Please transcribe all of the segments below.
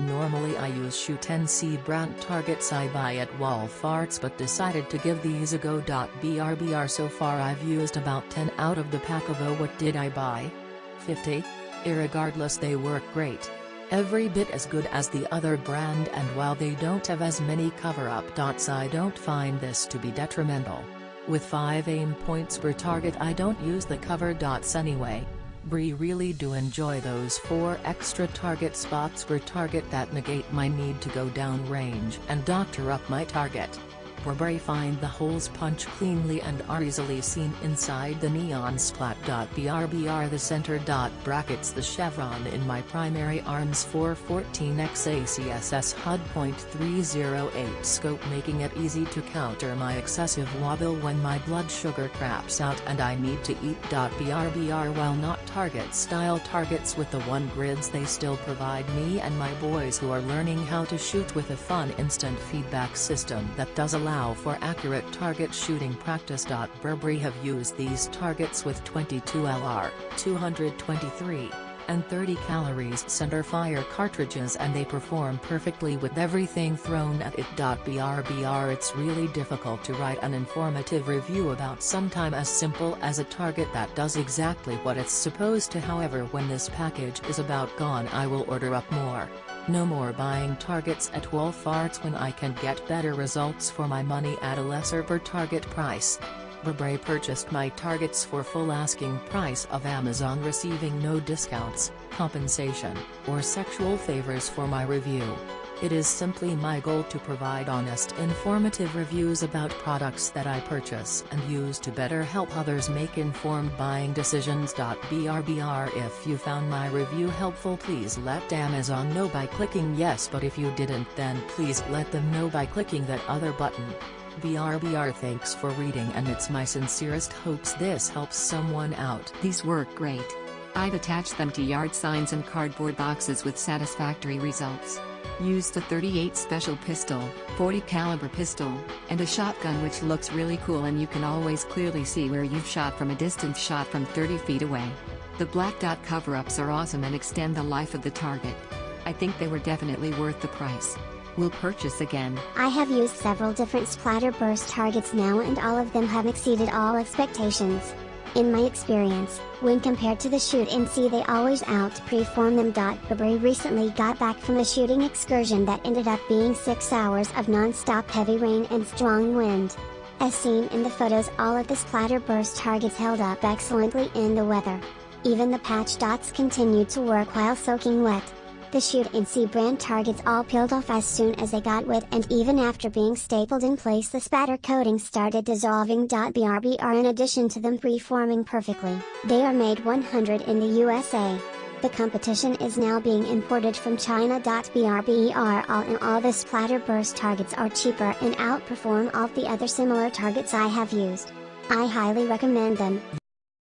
Normally I use Shoot NC brand targets I buy at Walfarts, but decided to give these a go. BRBR So far I've used about 10 out of the pack of what did I buy? 50? Irregardless, they work great. Every bit as good as the other brand, and while they don't have as many cover-up dots, I don't find this to be detrimental. With 5 aim points per target, I don't use the cover dots anyway. Really do enjoy those 4 extra target spots per target that negate my need to go down range and doctor up my target. Find the holes punch cleanly and are easily seen inside the neon splat. BRBR The center dot brackets the chevron in my primary arms 414x ACSS HUD .308 scope, making it easy to counter my excessive wobble when my blood sugar craps out and I need to eat. BRBR While not target style targets with the 1 grids, they still provide me and my boys who are learning how to shoot with a fun instant feedback system that does allow for accurate target shooting practice. Burberry have used these targets with 22 LR, 223, and 30 calories centerfire cartridges, and they perform perfectly with everything thrown at it. BRBR It's really difficult to write an informative review about sometime as simple as a target that does exactly what it's supposed to. However, when this package is about gone, I will order up more. No more buying targets at Walfarts when I can get better results for my money at a lesser per target price. Burberry purchased my targets for full asking price of Amazon, receiving no discounts, compensation, or sexual favors for my review. It is simply my goal to provide honest, informative reviews about products that I purchase and use to better help others make informed buying decisions. BRBR If you found my review helpful, please let Amazon know by clicking yes, but if you didn't, then please let them know by clicking that other button. BRBR Thanks for reading, and it's my sincerest hopes this helps someone out. These work great. I've attached them to yard signs and cardboard boxes with satisfactory results. Used a .38 special pistol, .40 caliber pistol, and a shotgun, which looks really cool, and you can always clearly see where you've shot from a distance shot from 30 feet away. The black dot cover-ups are awesome and extend the life of the target. I think they were definitely worth the price. Will purchase again. I have used several different Splatterburst targets now, and all of them have exceeded all expectations. In my experience, when compared to the Shoot NC, they always outperform them. Burberry recently got back from a shooting excursion that ended up being 6 hours of non-stop heavy rain and strong wind. As seen in the photos, all of the Splatterburst targets held up excellently in the weather. Even the patch dots continued to work while soaking wet. The Shoot NC brand targets all peeled off as soon as they got wet, and even after being stapled in place, the spatter coating started dissolving. BRBR In addition to them preforming perfectly, they are made 100 in the USA. The competition is now being imported from China. BRBR All in all, the Splatterburst targets are cheaper and outperform all the other similar targets I have used. I highly recommend them.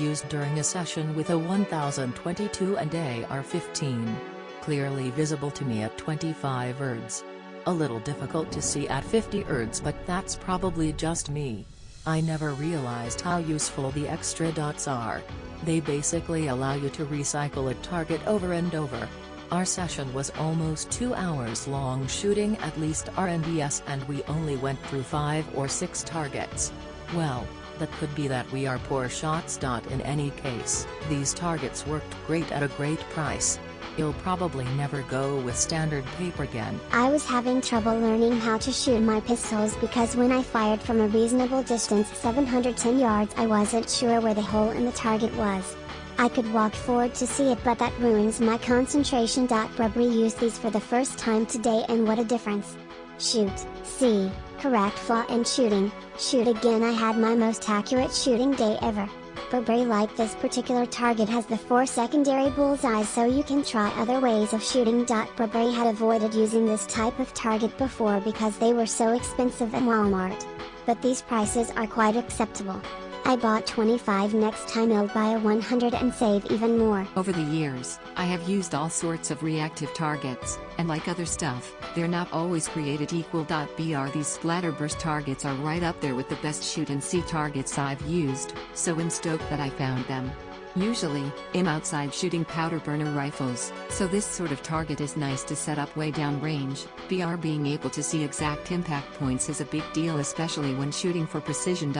Used during a session with a 1022 and AR-15. Clearly visible to me at 25 erds. A little difficult to see at 50 erds, but that's probably just me. I never realized how useful the extra dots are. They basically allow you to recycle a target over and over. Our session was almost 2 hours long, shooting at least R&DS, and we only went through 5 or 6 targets. Well, that could be that we are poor shots. In any case, these targets worked great at a great price. You'll probably never go with standard paper again. I was having trouble learning how to shoot my pistols because when I fired from a reasonable distance, 710 yards, I wasn't sure where the hole in the target was. I could walk forward to see it, but that ruins my concentration. Burberry used these for the first time today, and what a difference. Shoot, see, correct flaw in shooting, shoot again. I had my most accurate shooting day ever. Burberry, like this particular target, has the 4 secondary bullseyes, so you can try other ways of shooting. Burberry had avoided using this type of target before because they were so expensive at Walmart. But these prices are quite acceptable. I bought 25 next time I'll buy a 100 and save even more. Over the years, I have used all sorts of reactive targets, and like other stuff, they're not always created equal. These Splatterburst targets are right up there with the best Shoot NC targets I've used, so I'm stoked that I found them. Usually, I'm outside shooting powder burner rifles, so this sort of target is nice to set up way down range. Being able to see exact impact points is a big deal, especially when shooting for precision.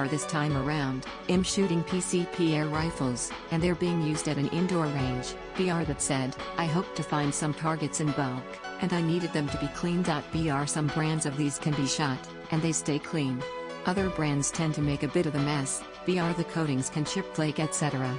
This time around, I'm shooting PCP air rifles, and they're being used at an indoor range. That said, I hope to find some targets in bulk, and I needed them to be clean. Some brands of these can be shot, and they stay clean. Other brands tend to make a bit of a mess. The coatings can chip, flake, etc.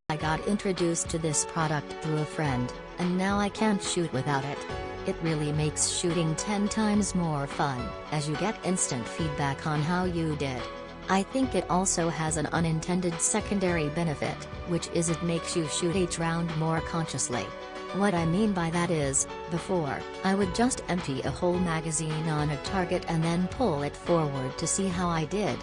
I got introduced to this product through a friend, and now I can't shoot without it. It really makes shooting 10 times more fun, as you get instant feedback on how you did. I think it also has an unintended secondary benefit, which is it makes you shoot each round more consciously. What I mean by that is, before, I would just empty a whole magazine on a target and then pull it forward to see how I did.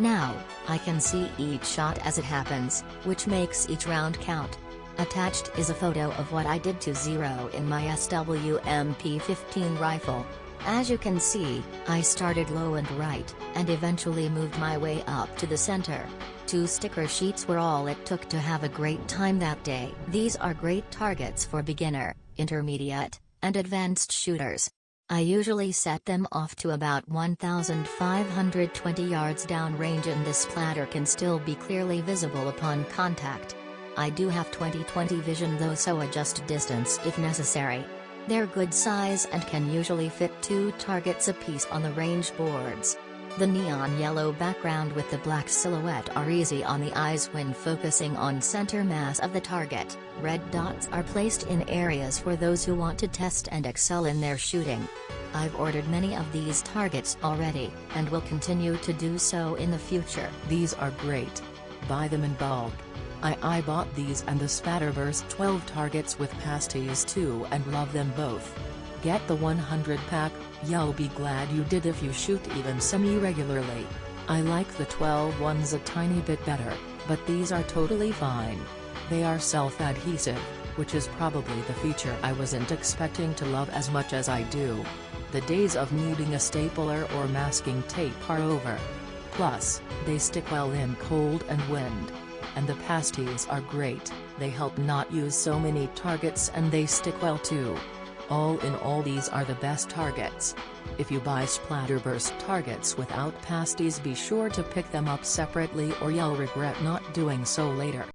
Now, I can see each shot as it happens, which makes each round count. Attached is a photo of what I did to zero in my SWMP-15 rifle. As you can see, I started low and right, and eventually moved my way up to the center. 2 sticker sheets were all it took to have a great time that day. These are great targets for beginner, intermediate, and advanced shooters. I usually set them off to about 1,520 yards downrange, and the splatter can still be clearly visible upon contact. I do have 20/20 vision though, so adjust distance if necessary. They're good size and can usually fit 2 targets apiece on the range boards. The neon yellow background with the black silhouette are easy on the eyes when focusing on center mass of the target. Red dots are placed in areas for those who want to test and excel in their shooting. I've ordered many of these targets already, and will continue to do so in the future. These are great. Buy them in bulk. I bought these and the Splatterburst 12 targets with pasties too, and love them both. Get the 100 pack, you'll be glad you did if you shoot even semi-regularly. I like the 12 ones a tiny bit better, but these are totally fine. They are self-adhesive, which is probably the feature I wasn't expecting to love as much as I do. The days of needing a stapler or masking tape are over. Plus, they stick well in cold and wind. And the pasties are great, they help not use so many targets and they stick well too. All in all, these are the best targets. If you buy Splatterburst targets without pasties, be sure to pick them up separately or you'll regret not doing so later.